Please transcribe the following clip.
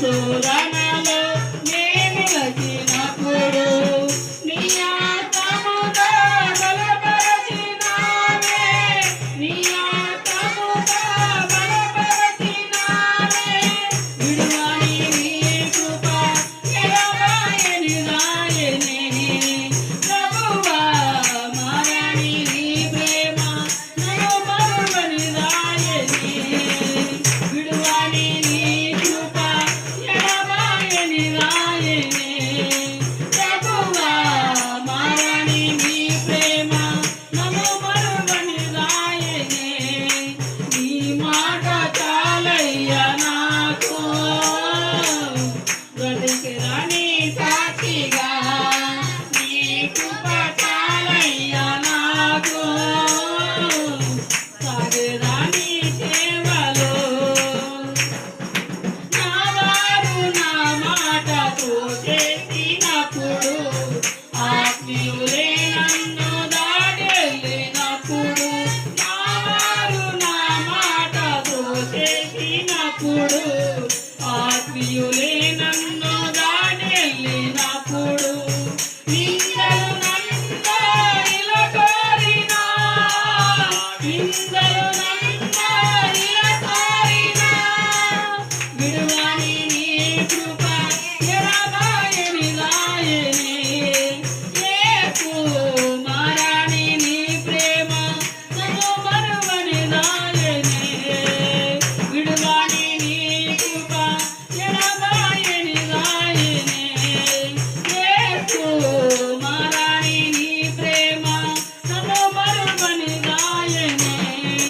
శోధనలో నేను వచ్చినప్పుడు నీ ఆత్మముతో బలపరచినావే, నీ ఆత్మముతో బలపరచినావే. విడువని నీ కృప ఎడబాయని రాయనే, ప్రభువా మారని నీ ప్రేమ నన్ను మరువని రాయనే. విడువని నీ కృప ఎడబాయని రాయనే, ప్రభువా మారని నీ ప్రేమ నన్ను మరువని రాయనే. నీ మాట చాలయ్యా నాకు బ్రతికిరాని సాక్షిగా, నీ కృప చాలయ్యా నాకు సాగరాని సేవలో. నా వారు నా మాటతో చేసినప్పుడు, ఆత్మీయులే నన్ను దాటెళ్ళినప్పుడు, నా వారు నా మాటతో చేసినప్పుడు, ఆత్మీయులే నన్ను దాటెళ్ళినప్పుడు, నిందలు నన్ను ఇలా కోరినా, నిందలు నన్ను